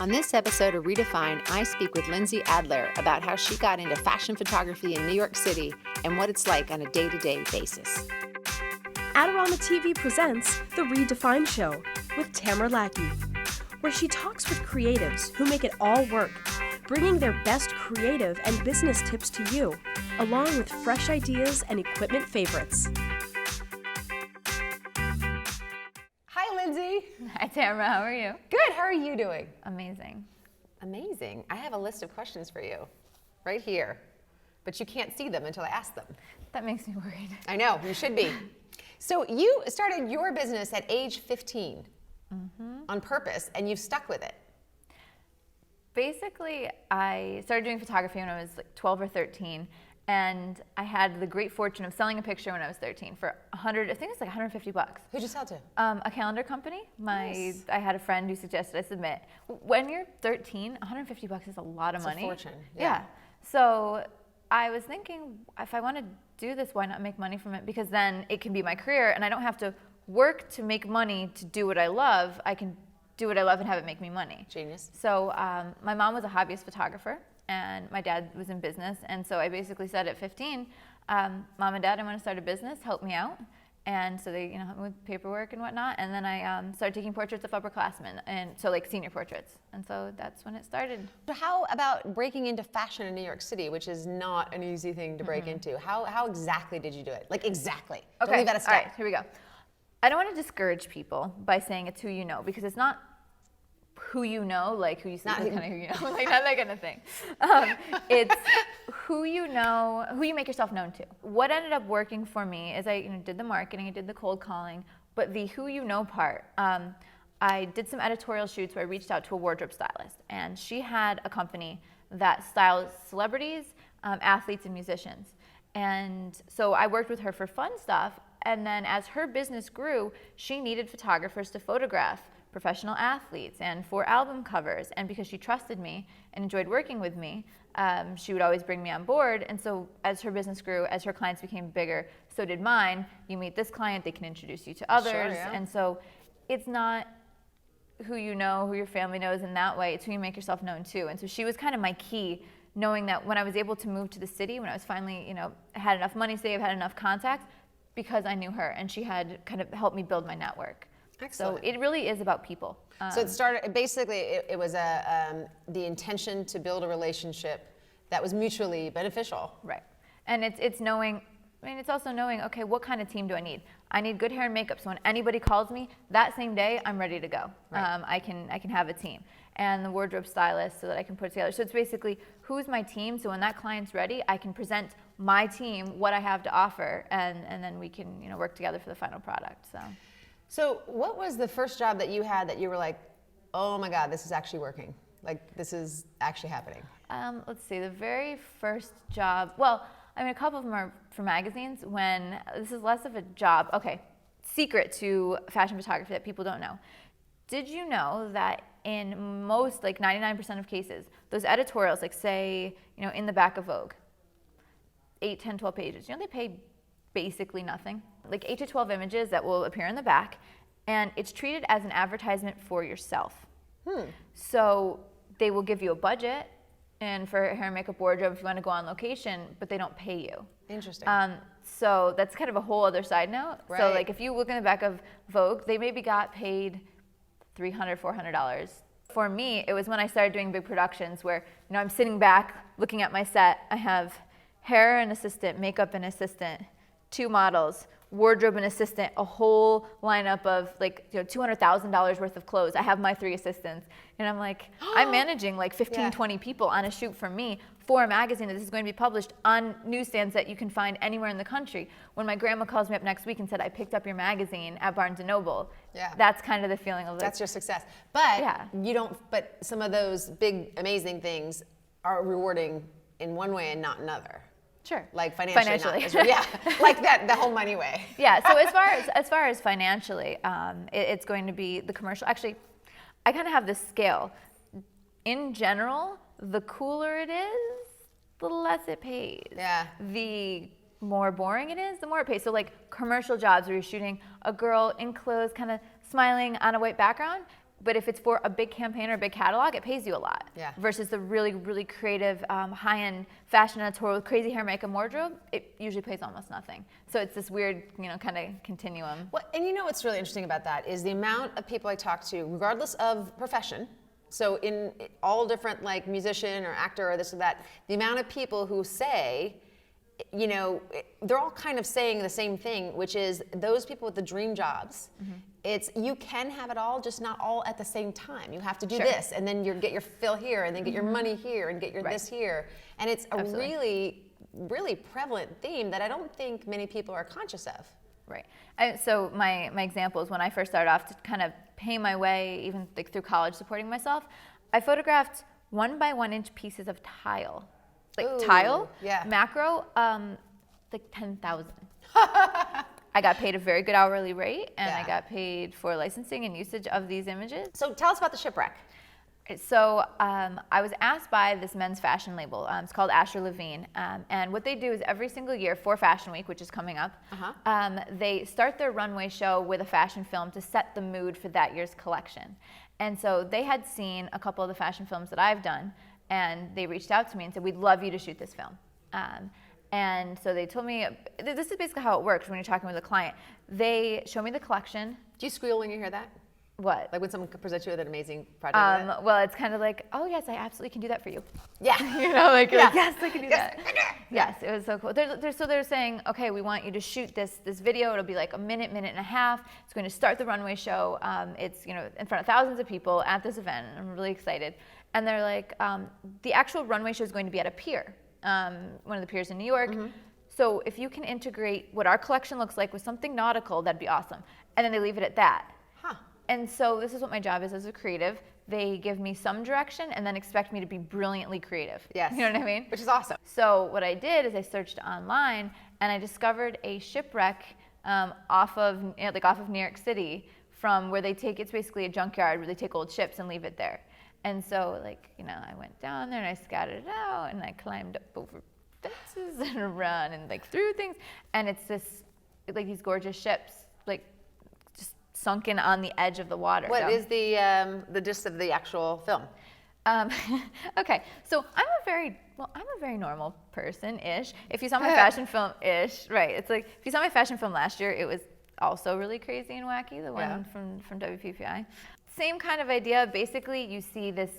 On this episode of reDefine, I speak with Lindsay Adler about how she got into fashion photography in New York City and what it's like on a day-to-day basis. Adorama TV presents the reDefine Show with Tamara Lackey, where she talks with creatives who make it all work, bringing their best creative and business tips to you, along with fresh ideas and equipment favorites. Hi, Lindsay. Hi, Tamara. How are you? Good. How are you doing? Amazing. Amazing. I have a list of questions for you right here, but you can't see them until I ask them. That makes me worried. I know. You should be. So you started your business at age 15 on purpose, and you've stuck with it. Basically, I started doing photography when I was like 12 or 13, and I had the great fortune of selling a picture when I was 13 for I think it's like 150 bucks. Who'd you sell to? A calendar company. Nice. I had a friend who suggested I submit. When you're 13, 150 bucks is a lot of money. It's a fortune. Yeah. So I was thinking, if I want to do this, why not make money from it? Because then it can be my career, and I don't have to work to make money to do what I love. I can do what I love and have it make me money. Genius. So my mom was a hobbyist photographer, and my dad was in business. And so I basically said at 15, Mom and Dad, I want to start a business, help me out. And so they, helped me with paperwork and whatnot. And then I started taking portraits of upperclassmen, and so like senior portraits. And so that's when it started. So how about breaking into fashion in New York City, which is not an easy thing to break into? How exactly did you do it? Like exactly. Okay. Don't leave out a step. All right, here we go. I don't want to discourage people by saying it's who you know, because it's not who you know, like who you see, kind of who you know, like not that kind of thing. It's who you know, who you make yourself known to. What ended up working for me is I did the marketing, I did the cold calling, but the who you know part, I did some editorial shoots where I reached out to a wardrobe stylist, and she had a company that styles celebrities, athletes, and musicians. And so I worked with her for fun stuff, and then as her business grew, she needed photographers to photograph professional athletes and for album covers. And because she trusted me and enjoyed working with me, she would always bring me on board. And so as her business grew, as her clients became bigger, so did mine. You meet this client, they can introduce you to others. Sure, yeah. And so it's not who you know, who your family knows in that way, it's who you make yourself known to. And so she was kind of my key, knowing that when I was able to move to the city, when I was finally, had enough money saved, had enough contacts, because I knew her and she had kind of helped me build my network. Excellent. So it really is about people. So it started, basically it was the intention to build a relationship that was mutually beneficial. Right. And it's knowing, it's also knowing, okay, what kind of team do I need? I need good hair and makeup, so when anybody calls me, that same day, I'm ready to go. Right. I can have a team. And the wardrobe stylist so that I can put it together. So it's basically, who's my team? So when that client's ready, I can present my team what I have to offer, and then we can work together for the final product. So what was the first job that you had that you were like, oh my God, this is actually working? Like, this is actually happening? Let's see, the very first job, well, a couple of them are for magazines. When this is less of a job. Okay, secret to fashion photography that people don't know. Did you know that in most, like 99% of cases, those editorials, like say, in the back of Vogue, 8, 10, 12 pages, they pay basically nothing. Like 8 to 12 images that will appear in the back, and it's treated as an advertisement for yourself. So they will give you a budget, and for hair and makeup wardrobe, if you want to go on location, but they don't pay you. Interesting. So that's kind of a whole other side note. Right. So like if you look in the back of Vogue, they maybe got paid $300, $400. For me, it was when I started doing big productions where, I'm sitting back looking at my set. I have hair and assistant, makeup and assistant, 2 models, wardrobe and assistant, a whole lineup of like $200,000 worth of clothes. I have my 3 assistants, and I'm like, I'm managing like 15, 20 people on a shoot for me for a magazine that this is going to be published on newsstands that you can find anywhere in the country. When my grandma calls me up next week and said, I picked up your magazine at Barnes & Noble, that's kind of the feeling of like, that's your success. But but some of those big, amazing things are rewarding in one way and not another. Sure. Like financially. Not, like that, the whole money way. Yeah. So as far as financially, it's going to be the commercial. Actually, I kind of have this scale. In general, the cooler it is, the less it pays. Yeah. The more boring it is, the more it pays. So like commercial jobs where you're shooting a girl in clothes, kind of smiling on a white background, But if it's for a big campaign or a big catalog, it pays you a lot. Yeah. Versus the really, really creative, high-end fashion editorial with crazy hair, makeup, wardrobe, it usually pays almost nothing. So it's this weird, kind of continuum. Well, and what's really interesting about that is the amount of people I talk to, regardless of profession. So in all different, like musician or actor or this or that, the amount of people who say, they're all kind of saying the same thing, which is those people with the dream jobs. It's you can have it all, just not all at the same time. You have to do this, and then you get your fill here, and then get your money here, and get your this here. And it's a really, really prevalent theme that I don't think many people are conscious of. Right. So my example is when I first started off to kind of pay my way, even like through college, supporting myself, I photographed 1 by 1 inch pieces of tile. Tile, macro, like 10,000. I got paid a very good hourly rate, and I got paid for licensing and usage of these images. So tell us about the shipwreck. So I was asked by this men's fashion label. It's called Asher Levine. And what they do is every single year for Fashion Week, which is coming up, they start their runway show with a fashion film to set the mood for that year's collection. And so they had seen a couple of the fashion films that I've done, and they reached out to me and said, we'd love you to shoot this film. And so they told me, this is basically how it works when you're talking with a client. They show me the collection. Do you squeal when you hear that? What? Like when someone presents you with an amazing project? Well, it's kind of like, oh yes, I absolutely can do that for you. Yeah. Yes, I can do that. Yes, it was so cool. So they're saying, okay, we want you to shoot this video. It'll be like a minute and a half. It's going to start the runway show. It's in front of thousands of people at this event. I'm really excited. And they're like, the actual runway show is going to be at a pier, one of the piers in New York. So if you can integrate what our collection looks like with something nautical, that'd be awesome. And then they leave it at that. And so this is what my job is as a creative. They give me some direction and then expect me to be brilliantly creative. Yes. You know what I mean? Which is awesome. So what I did is I searched online and I discovered a shipwreck off of New York City, from where they take, it's basically a junkyard where they take old ships and leave it there. And so I went down there and I scattered it out and I climbed up over fences and around and through things. And it's this, these gorgeous ships, sunken on the edge of the water. What is the gist of the actual film? Okay, so I'm a very normal person-ish. If you saw my fashion film-ish, right? It's like if you saw my fashion film last year, it was also really crazy and wacky. The one from WPPI. Same kind of idea. Basically, you see this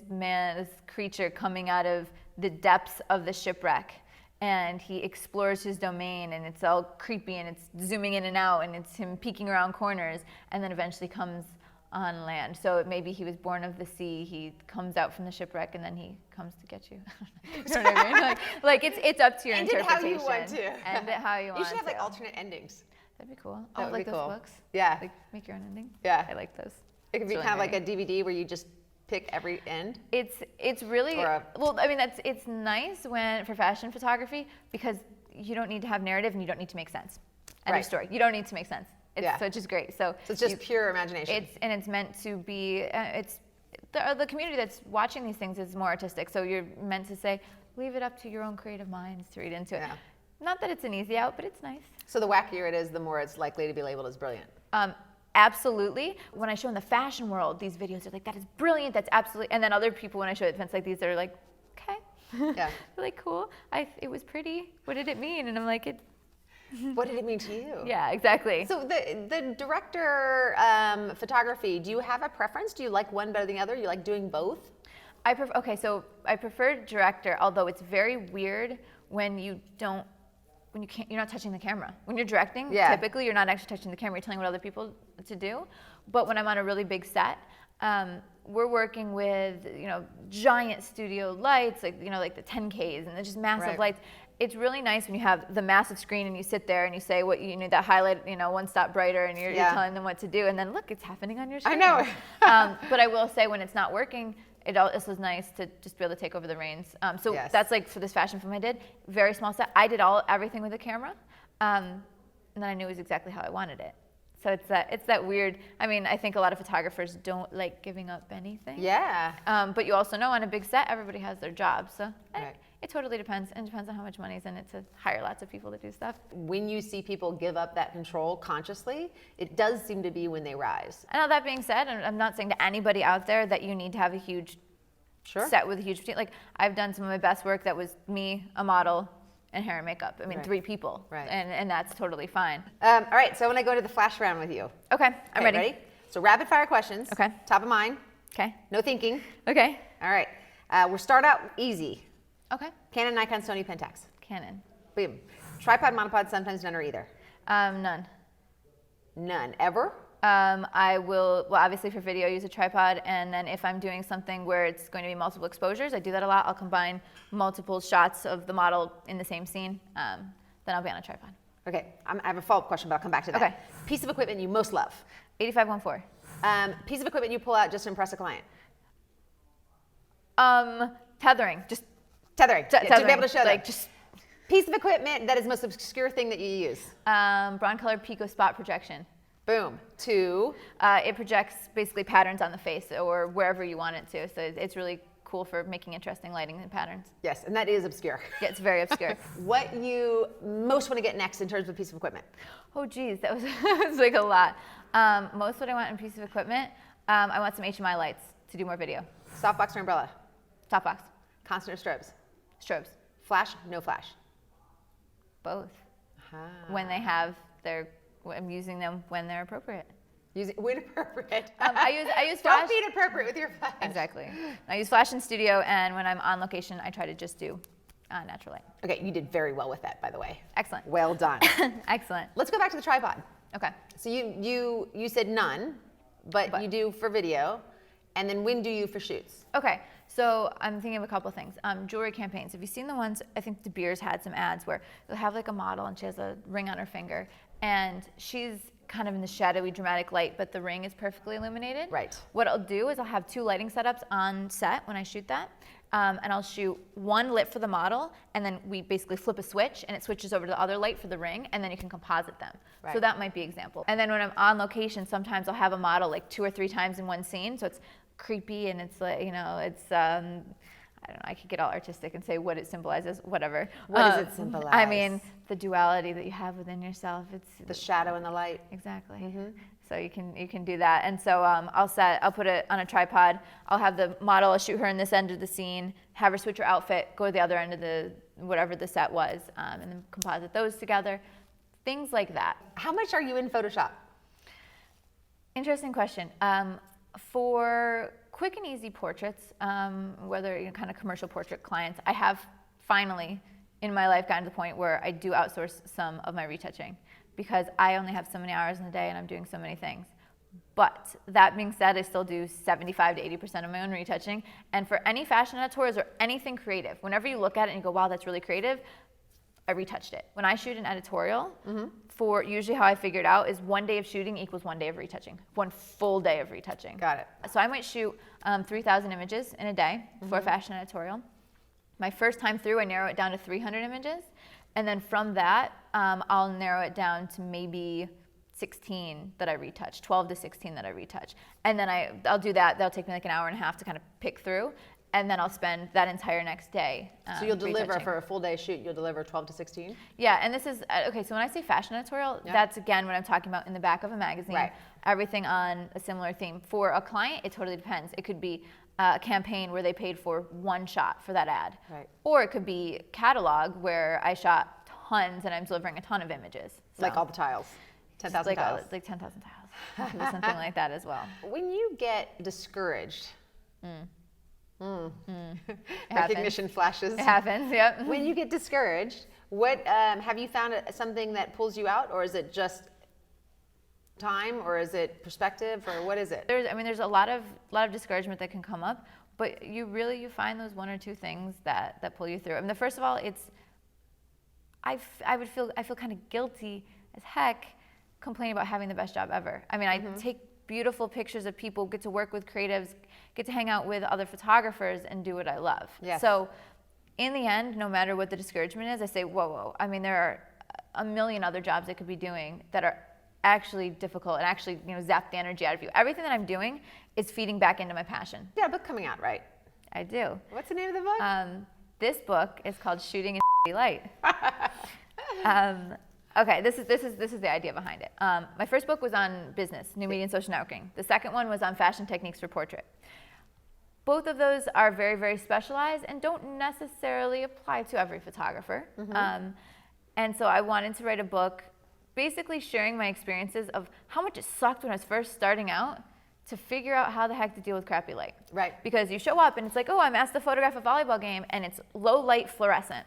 creature coming out of the depths of the shipwreck. And he explores his domain, and it's all creepy, and it's zooming in and out, and it's him peeking around corners, and then eventually comes on land. So maybe he was born of the sea, he comes out from the shipwreck, and then he comes to get you. You know what I mean? It's up to your interpretation. End it how you want to. End it how you want to. You should have alternate endings. That'd be cool. That would be those cool. books? Yeah. Make your own ending? Yeah. I like those. It could be really kind of like a DVD where you just pick every end? It's really, it's nice for fashion photography, because you don't need to have narrative and you don't need to make sense. End of story. You don't need to make sense. So it's just great. So it's just pure imagination. It's meant to be, the community that's watching these things is more artistic. So you're meant to say, leave it up to your own creative minds to read into it. Not that it's an easy out, but it's nice. So the wackier it is, the more it's likely to be labeled as brilliant. Absolutely. When I show in the fashion world, these videos are like, that is brilliant, that's absolutely, and then other people, when I show events like these, they're like, okay. Yeah. They're like, cool, it was pretty, what did it mean? And I'm like, what did it mean to you? Yeah, exactly. So the director photography, do you have a preference? Do you like one better than the other? You like doing both? So I prefer director, although it's very weird when you're not touching the camera. When you're directing, typically you're not actually touching the camera, you're telling what other people to do. But when I'm on a really big set, we're working with, giant studio lights, like the 10Ks and just massive lights. It's really nice when you have the massive screen and you sit there and you say what you need, that highlight, one stop brighter, and you're telling them what to do, and then look, it's happening on your screen. I know. But I will say, when it's not working, this was nice to just be able to take over the reins. That's for this fashion film I did, very small set. I did everything with the camera, and then I knew it was exactly how I wanted it. So it's that weird. I think a lot of photographers don't like giving up anything. Yeah. But you also know, on a big set, everybody has their job. So It totally depends, and it depends on how much money's in it to hire lots of people to do stuff. When you see people give up that control consciously, it does seem to be when they rise. And all that being said, I'm not saying to anybody out there that you need to have a huge set with a huge team. Like, I've done some of my best work that was me, a model, and hair and makeup. I mean, 3 people. Right. And that's totally fine. All right, so I want to go to the flash round with you. Okay, I'm ready. Ready? So rapid fire questions. Okay. Top of mind. Okay. No thinking. Okay. All right. We'll start out easy. Okay. Canon, Nikon, Sony, Pentax. Canon. Boom. Tripod, monopod, sometimes none or either. None. None. Ever? I will, well, obviously for video, use a tripod, and then if I'm doing something where it's going to be multiple exposures, I do that a lot. I'll combine multiple shots of the model in the same scene. Then I'll be on a tripod. Okay. I have a follow-up question, but I'll come back to that. Okay. Piece of equipment you most love. 8514. Piece of equipment you pull out just to impress a client. Tethering. Just Tethering. tethering. To be able to show them. Like, just Piece of equipment that is the most obscure thing that you use. brown color Pico spot projection. Boom. 2. It projects basically patterns on the face or wherever you want it to. So it's really cool for making interesting lighting and patterns. Yes, and that is obscure. Yeah, it's very obscure. What you most want to get next in terms of a piece of equipment? Oh, geez, that was it's like a lot. Most what I want in a piece of equipment, I want some HMI lights to do more video. Softbox or umbrella? Softbox. Constant or strobes? Strobes. Flash, no flash? Both. When they have I'm using them when they're appropriate. When appropriate. I use flash. Don't be inappropriate with your flash. Exactly. I use flash in studio, and when I'm on location, I try to just do natural light. Okay, you did very well with that, by the way. Excellent. Well done. Excellent. Let's go back to the tripod. Okay. So you said none, but you do for video, and then when do you for shoots? Okay, so I'm thinking of a couple of things. Jewelry campaigns. Have you seen the ones, I think De Beers had some ads where they'll have like a model and she has a ring on her finger, and she's kind of in the shadowy, dramatic light, but the ring is perfectly illuminated. Right. What I'll do is I'll have 2 lighting setups on set when I shoot that, and I'll shoot one lit for the model, and then we basically flip a switch, and it switches over to the other light for the ring, and then you can composite them. Right. So that might be an example. And then when I'm on location, sometimes I'll have a model like 2 or 3 times in one scene, so it's creepy and it's like, it's I don't know, I could get all artistic and say what it symbolizes, whatever. What does it symbolize? I mean, the duality that you have within yourself. It's The shadow and the light. exactly. So you can do that. And so I'll put it on a tripod. I'll have the model, I'll shoot her in this end of the scene, have her switch her outfit, go to the other end of the whatever the set was, and then composite those together. Things like that. How much are you in Photoshop? Interesting question. For quick and easy portraits, whether kind of commercial portrait clients, I have finally in my life gotten to the point where I do outsource some of my retouching because I only have so many hours in the day and I'm doing so many things. But that being said, I still do 75 to 80% of my own retouching. And for any fashion editorials or anything creative, whenever you look at it and you go, wow, that's really creative, I retouched it. When I shoot an editorial, for usually how I figured out is 1 day of shooting equals 1 day of retouching, 1 full day of retouching. Got it. So I might shoot 3,000 images in a day for a fashion editorial. My first time through, I narrow it down to 300 images. And then from that, I'll narrow it down to maybe 16 that I retouch, 12 to 16 that I retouch. And then I'll do that. That'll take me like an hour and a half to kind of pick through. And then I'll spend that entire next day So you'll deliver retouching. for a full day shoot, you'll deliver 12 to 16? Yeah, and this is, okay, so when I say fashion editorial, that's again what I'm talking about in the back of a magazine. Right. Everything on a similar theme. For a client, it totally depends. It could be a campaign where they paid for 1 shot for that ad. Right. Or it could be catalog where I shot tons and I'm delivering a ton of images. So, Like all the tiles? 10,000 like tiles? Like 10,000 tiles. It could be something like that as well. When you get discouraged, It recognition flashes. It happens, yep. When you get discouraged, what have you found something that pulls you out, or is it just time, or is it perspective, or what is it? There's a lot of discouragement that can come up, but you find those 1 or 2 things that pull you through. I mean, first of all, I feel kind of guilty as heck complaining about having the best job ever. I mean, I take beautiful pictures of people, get to work with creatives, get to hang out with other photographers, and do what I love. Yes. So in the end, no matter what the discouragement is, I say, whoa. I mean, there are a million other jobs I could be doing that are actually difficult and actually zap the energy out of you. Everything that I'm doing is feeding back into my passion. Yeah, a book coming out, right? I do. What's the name of the book? This book is called Shooting in Light. Okay, this is the idea behind it. My first book was on business, new media and social networking. The second one was on fashion techniques for portrait. Both of those are very, very specialized and don't necessarily apply to every photographer. And so I wanted to write a book basically sharing my experiences of how much it sucked when I was first starting out to figure out how the heck to deal with crappy light. Right. Because you show up and it's like, oh, I'm asked to photograph a volleyball game and it's low light fluorescent.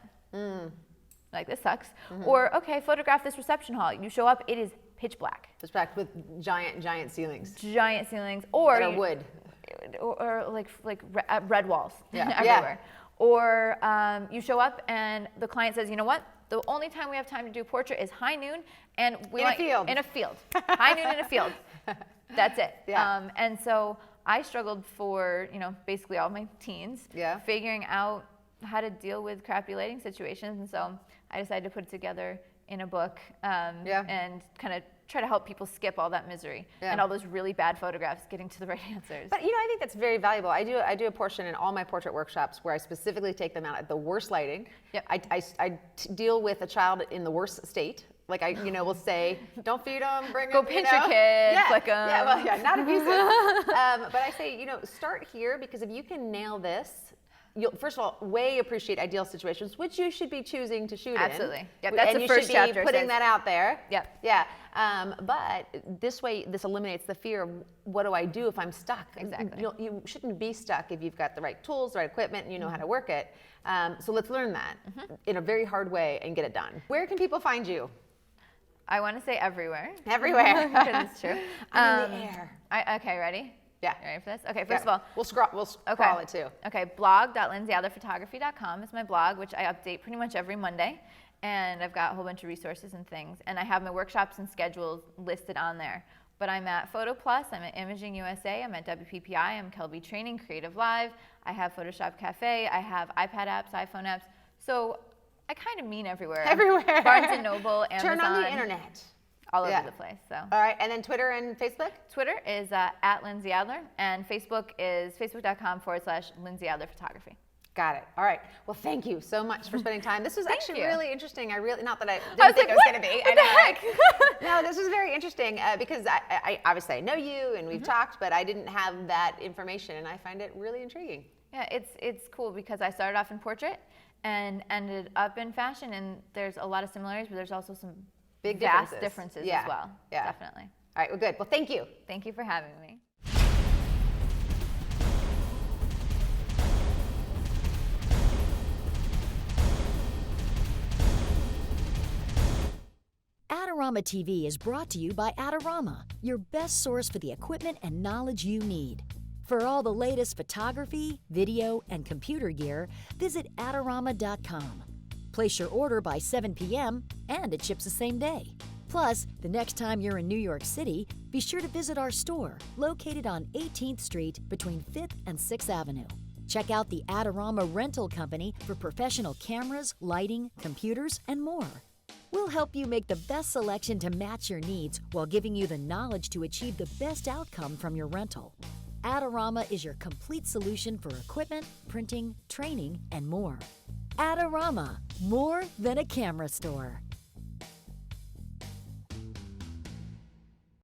Like, this sucks. Or, okay, photograph this reception hall. You show up, it is pitch black. Pitch black with giant ceilings. Giant ceilings. Or that are wood. Or like red walls Yeah. everywhere. Or you show up and the client says, you know what? The only time we have time to do portrait is high noon, and we in a field. In a field. High noon in a field. That's it. Yeah. And so I struggled for, basically all my teens, figuring out how to deal with crappy lighting situations. And so I decided to put it together in a book and kind of try to help people skip all that misery and all those really bad photographs getting to the right answers. But I think that's very valuable. I do a portion in all my portrait workshops where I specifically take them out at the worst lighting. Yep. I deal with a child in the worst state. Like will say, don't feed them, bring them. Go pinch your kid, flick them. Not abusive. But I say, start here, because if you can nail this, you'll, first of all, appreciate ideal situations, which you should be choosing to shoot Absolutely. in. Yep, that's and the first chapter. You should be putting that out there. Yep. Yeah. But this way, this eliminates the fear of, what do I do if I'm stuck? Exactly. You shouldn't be stuck if you've got the right tools, the right equipment, and you know how to work it. So let's learn that in a very hard way and get it done. Where can people find you? I want to say everywhere. Everywhere. Because it's true. I'm in the air. Okay, ready? Yeah. You ready for this? Okay, first of all. We'll scroll it too. Okay, blog.lindsayadlerphotography.com is my blog, which I update pretty much every Monday. And I've got a whole bunch of resources and things. And I have my workshops and schedules listed on there. But I'm at Photo Plus, I'm at Imaging USA, I'm at WPPI, I'm Kelby Training, Creative Live, I have Photoshop Cafe, I have iPad apps, iPhone apps. So I kind of mean everywhere. Everywhere. Barnes & Noble, Amazon. Turn on the internet. All over the place. So. All right, and then Twitter and Facebook? Twitter is at Lindsay Adler, and Facebook is facebook.com/Lindsay Adler Photography. Got it. All right. Well, thank you so much for spending time. This was actually really interesting. Not that I didn't was think like, it was going to be. What the heck? No, this was very interesting because I obviously I know you and we've talked, but I didn't have that information, and I find it really intriguing. Yeah, it's cool because I started off in portrait and ended up in fashion, and there's a lot of similarities, but there's also some big vast differences as well. Yeah. Definitely. All right, well, good. Well, thank you. Thank you for having me. Adorama TV is brought to you by Adorama, your best source for the equipment and knowledge you need. For all the latest photography, video, and computer gear, visit Adorama.com. Place your order by 7 p.m. and it ships the same day. Plus, the next time you're in New York City, be sure to visit our store located on 18th Street between 5th and 6th Avenue. Check out the Adorama Rental Company for professional cameras, lighting, computers, and more. We'll help you make the best selection to match your needs while giving you the knowledge to achieve the best outcome from your rental. Adorama is your complete solution for equipment, printing, training, and more. Adorama, more than a camera store.